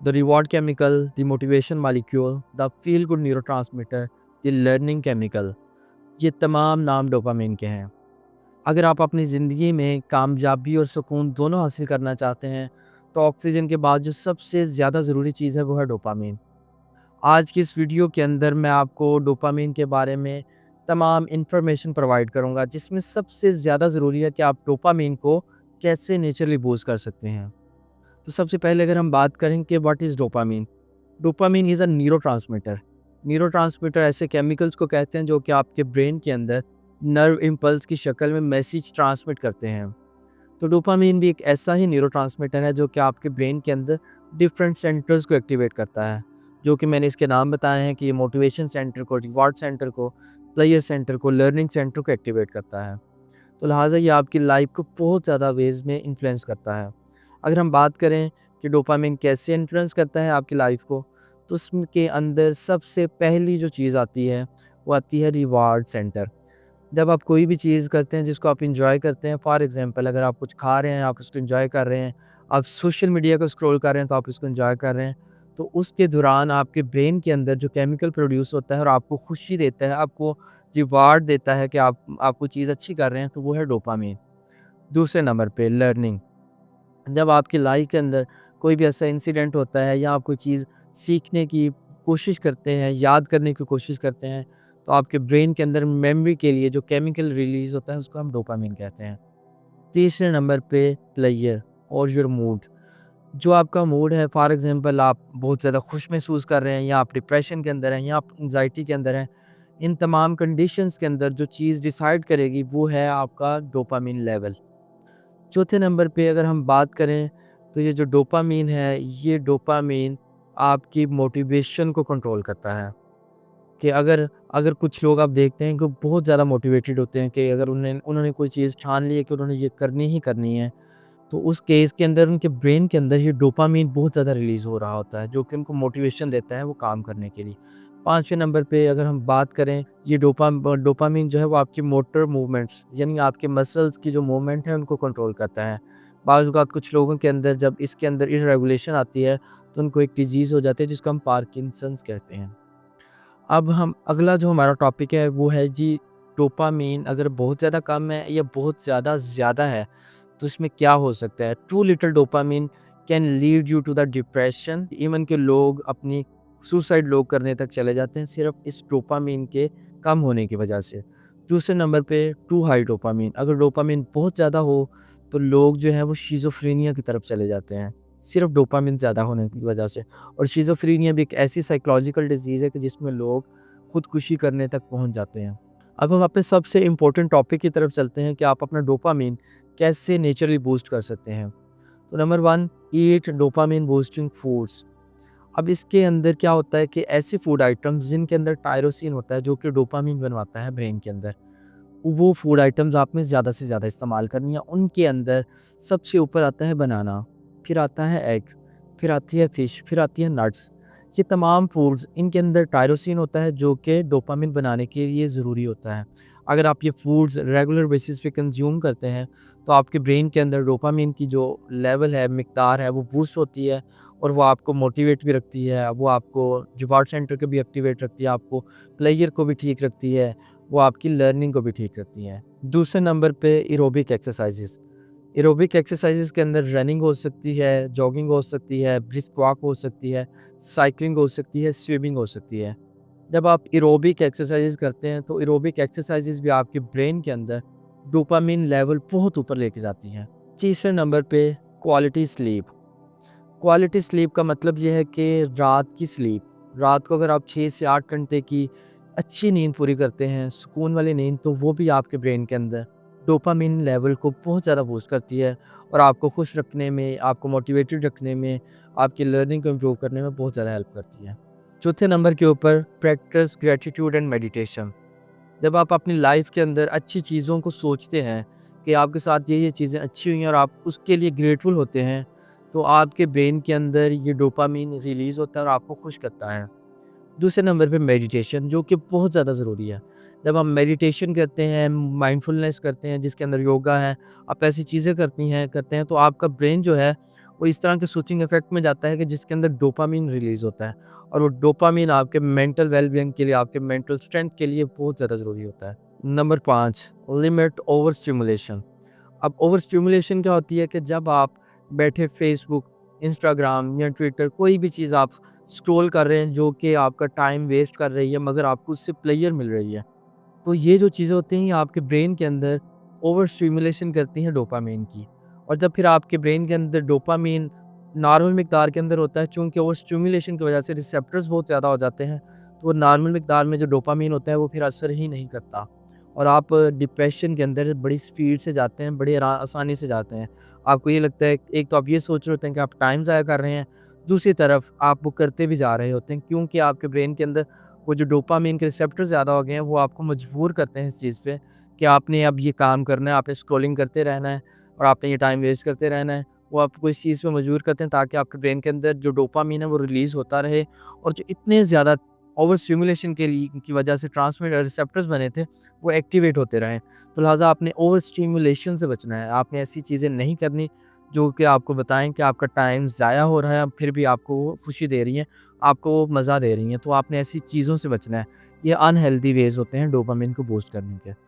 The reward chemical, the motivation molecule, the feel good neurotransmitter, the learning chemical, ये तमाम नाम dopamine के हैं। अगर आप अपनी ज़िंदगी में कामयाबी और सुकून दोनों हासिल करना चाहते हैं, तो ऑक्सीजन के बाद जो सबसे ज़्यादा ज़रूरी चीज़ है, वो है डोपामिन। आज की इस वीडियो के अंदर मैं आपको डोपामिन के बारे में तमाम इन्फॉर्मेशन प्रोवाइड करूँगा, जिसमें सबसे ज़्यादा ज़रूरी है कि आप डोपामिन को कैसे नेचुरली बूस्ट कर सकते हैं। तो सबसे पहले अगर हम बात करें कि what is dopamine? Dopamine is a neurotransmitter. Neurotransmitter ऐसे केमिकल्स को कहते हैं जो कि आपके ब्रेन के अंदर नर्व इम्पल्स की शक्ल में मैसेज ट्रांसमिट करते हैं। तो डोपामिन भी एक ऐसा ही न्यूरोट्रांसमीटर है जो कि आपके ब्रेन के अंदर डिफरेंट सेंटर्स को एक्टिवेट करता है, जो कि मैंने इसके नाम बताए हैं कि ये मोटिवेशन सेंटर को, रिवॉर्ड सेंटर को, प्लेयर सेंटर को, लर्निंग सेंटर को एक्टिवेट करता है। तो लिहाजा ये आपकी लाइफ को बहुत ज़्यादा वेज़ में इन्फ्लुएंस करता है। अगर हम बात करें कि डोपामिन कैसे इन्फ्लुएंस करता है आपकी लाइफ को, तो उसके अंदर सबसे पहली जो चीज़ आती है, वो आती है रिवार्ड सेंटर। जब आप कोई भी चीज़ करते हैं जिसको आप एन्जॉय करते हैं, फॉर एग्ज़ाम्पल अगर आप कुछ खा रहे हैं, आप उसको एन्जॉय कर रहे हैं, आप सोशल मीडिया को स्क्रॉल कर रहे हैं, तो आप उसको एन्जॉय कर रहे हैं, तो उसके दौरान आपके ब्रेन के अंदर जो केमिकल प्रोड्यूस होता है और आपको खुशी देता है, आपको रिवार्ड देता है कि आप कोई चीज़ अच्छी कर रहे हैं, तो वो है डोपामाइन। दूसरे नंबर पे लर्निंग। जब आपकी लाइफ के अंदर कोई भी ऐसा इंसिडेंट होता है या आप कोई चीज़ सीखने की कोशिश करते हैं, याद करने की कोशिश करते हैं, तो आपके ब्रेन के अंदर मेमोरी के लिए जो केमिकल रिलीज़ होता है, उसको हम डोपामाइन कहते हैं। तीसरे नंबर पे प्लेयर और योर मूड। जो आपका मूड है, फॉर एग्ज़ाम्पल आप बहुत ज़्यादा खुश महसूस कर रहे हैं या आप डिप्रेशन के अंदर हैं या आप एंग्ज़ायटी के अंदर हैं, इन तमाम कंडीशंस के अंदर जो चीज़ डिसाइड करेगी, वो है आपका डोपामाइन लेवल। चौथे नंबर पे अगर हम बात करें, तो ये जो डोपामाइन है, ये डोपामाइन आपकी मोटिवेशन को कंट्रोल करता है। कि अगर अगर कुछ लोग आप देखते हैं कि बहुत ज़्यादा मोटिवेटेड होते हैं कि अगर उन्होंने कोई चीज़ ठान ली है कि उन्होंने ये करनी ही करनी है, तो उस केस के अंदर उनके ब्रेन के अंदर ये डोपामाइन बहुत ज़्यादा रिलीज़ हो रहा होता है, जो कि उनको मोटिवेशन देता है वो काम करने के लिए। 5वें नंबर पे अगर हम बात करें, ये डोपामाइन जो है वो आपकी मोटर मूवमेंट्स, यानी आपके मसल्स की जो मूवमेंट है उनको कंट्रोल करता है। बाज़ औक़ात कुछ लोगों के अंदर जब इसके अंदर इर्रेगुलेशन आती है, तो उनको एक डिज़ीज़ हो जाती है जिसको हम पार्किंसंस कहते हैं। अब हम अगला जो हमारा टॉपिक है वो है जी, डोपामाइन अगर बहुत ज़्यादा कम है या बहुत ज़्यादा ज़्यादा है, तो इसमें क्या हो सकता है? Too little dopamine can lead you to the depression, even के लोग अपनी सुसाइड लोग करने तक चले जाते हैं सिर्फ इस डोपामाइन के कम होने की वजह से। दूसरे नंबर पे टू हाई डोपामाइन, अगर डोपामाइन बहुत ज़्यादा हो, तो लोग जो है वो शिज़ोफ्रेनिया की तरफ चले जाते हैं, सिर्फ डोपामाइन ज़्यादा होने की वजह से। और शिज़ोफ्रेनिया भी एक ऐसी साइकोलॉजिकल डिज़ीज़ है कि जिसमें लोग खुदकुशी करने तक पहुँच जाते हैं। अब हम अपने सबसे इम्पोर्टेंट टॉपिक की तरफ चलते हैं कि आप अपना डोपामाइन कैसे नेचुरली बूस्ट कर सकते हैं। तो नंबर 1, ईट डोपामाइन बूस्टिंग फूड्स। अब इसके अंदर क्या होता है कि ऐसे फूड आइटम्स जिनके अंदर टायरोसिन होता है, जो कि डोपामाइन बनवाता है ब्रेन के अंदर, वो फूड आइटम्स आपने ज़्यादा से ज़्यादा इस्तेमाल करनी है। उनके अंदर सबसे ऊपर आता है बनाना, फिर आता है एग, फिर आती है फ़िश, फिर आती है नट्स। ये तमाम फूड्स, इनके अंदर टायरोसिन होता है जो कि डोपामाइन बनाने के लिए ज़रूरी होता है। अगर आप ये फूड्स रेगुलर बेसिस पे कंज़्यूम करते हैं, तो आपके ब्रेन के अंदर डोपामाइन की जो लेवल है, मिक़दार है, वो बूस्ट होती है और वो आपको मोटिवेट भी रखती है। वो आपको रिवार्ड सेंटर को भी एक्टिवेट रखती है, आपको प्लेज़र को भी ठीक रखती है, वो आपकी लर्निंग को भी ठीक रखती हैं। दूसरे नंबर पे एरोबिक एक्सरसाइज़ेज़। एरोबिक एक्सरसाइज़ेज़ के अंदर रनिंग हो सकती है, जॉगिंग हो सकती है, ब्रिस्क वॉक हो सकती है, साइक्लिंग हो सकती है, स्विमिंग हो सकती है। जब आप एरोबिक एक्सरसाइज़ेज़ करते हैं, तो एरोबिक एक्सरसाइज़ेज़ भी आपके ब्रेन के अंदर डोपामाइन लेवल बहुत ऊपर लेके जाती हैं। तीसरे नंबर पे क्वालिटी स्लीप। क्वालिटी स्लीप का मतलब ये है कि रात की स्लीप, रात को अगर आप 6 से 8 घंटे की अच्छी नींद पूरी करते हैं, सुकून वाली नींद, तो वो भी आपके ब्रेन के अंदर डोपामाइन लेवल को बहुत ज़्यादा बूस्ट करती है और आपको खुश रखने में, आपको मोटिवेटेड रखने में, आपकी लर्निंग को इम्प्रूव करने में बहुत ज़्यादा हेल्प करती है। चौथे नंबर के ऊपर प्रैक्टिस ग्रैटिट्यूड एंड मेडिटेशन। जब आप अपनी लाइफ के अंदर अच्छी चीज़ों को सोचते हैं कि आपके साथ ये चीज़ें अच्छी हुई हैं और आप उसके लिए ग्रेटफुल होते हैं, तो आपके ब्रेन के अंदर ये डोपामाइन रिलीज़ होता है और आपको खुश करता है। दूसरे नंबर पे मेडिटेशन, जो कि बहुत ज़्यादा ज़रूरी है। जब हम मेडिटेशन करते हैं, माइंडफुलनेस करते हैं, जिसके अंदर योगा है, आप ऐसी चीज़ें करते हैं, तो आपका ब्रेन जो है वो इस तरह के स्विचिंग इफ़ेक्ट में जाता है कि जिसके अंदर डोपामाइन रिलीज़ होता है और वो डोपामाइन आपके मेंटल वेल-बीइंग के लिए, आपके मेंटल स्ट्रेंथ के लिए बहुत ज़्यादा ज़रूरी होता है। Number 5, limit over stimulation. अब ओवर स्टिमुलेशन क्या होती है कि जब आप बैठे फ़ेसबुक, इंस्टाग्राम या ट्विटर कोई भी चीज़ आप स्क्रॉल कर रहे हैं जो कि आपका टाइम वेस्ट कर रही है मगर आपको उससे प्लेज़र मिल रही है। तो ये जो चीज़ें होती हैं ये आपके ब्रेन के अंदर ओवर स्टिमुलेशन करती हैं डोपामाइन की। और जब फिर आपके ब्रेन के अंदर डोपामाइन नॉर्मल मिकदार के अंदर होता है, चूँकि ओवर स्टिमुलेशन की वजह से रिसेप्टर्स बहुत ज़्यादा हो जाते हैं, तो वो नॉर्मल मिकदार में जो डोपामाइन होता है वो फिर असर ही नहीं करता और आप डिप्रेशन के अंदर बड़ी स्पीड से जाते हैं, बड़ी आसानी से जाते हैं। आपको ये लगता है, एक तो आप ये सोच रहे होते हैं कि आप टाइम ज़ाया कर रहे हैं, दूसरी तरफ आप वो करते भी जा रहे होते हैं क्योंकि आपके ब्रेन के अंदर वो जो डोपामाइन के रिसेप्टर ज़्यादा हो गए हैं, वो आपको मजबूर करते हैं इस चीज़ पे कि आपने अब ये काम करना है, आपने स्क्रॉलिंग करते रहना है और आपने ये टाइम वेस्ट करते रहना है। वो आपको इस चीज़ पे मजबूर करते हैं ताकि आपके ब्रेन के अंदर जो डोपामाइन है वो रिलीज़ होता रहे और जो इतने ज़्यादा ओवर स्टिमुलेशन के लिए की वजह से ट्रांसमिटर रिसेप्टर्स बने थे, वो एक्टिवेट होते रहें। तो लिहाज़ा आपने ओवर स्टिमुलेशन से बचना है। आपने ऐसी चीज़ें नहीं करनी जो कि आपको बताएँ कि आपका टाइम ज़ाया हो रहा है, फिर भी आपको वो खुशी दे रही हैं, आपको वो मज़ा दे रही हैं। तो आपने ऐसी चीज़ों से बचना है। ये अनहेल्दी वेज़ होते हैं डोपामाइन को बूस्ट करने के।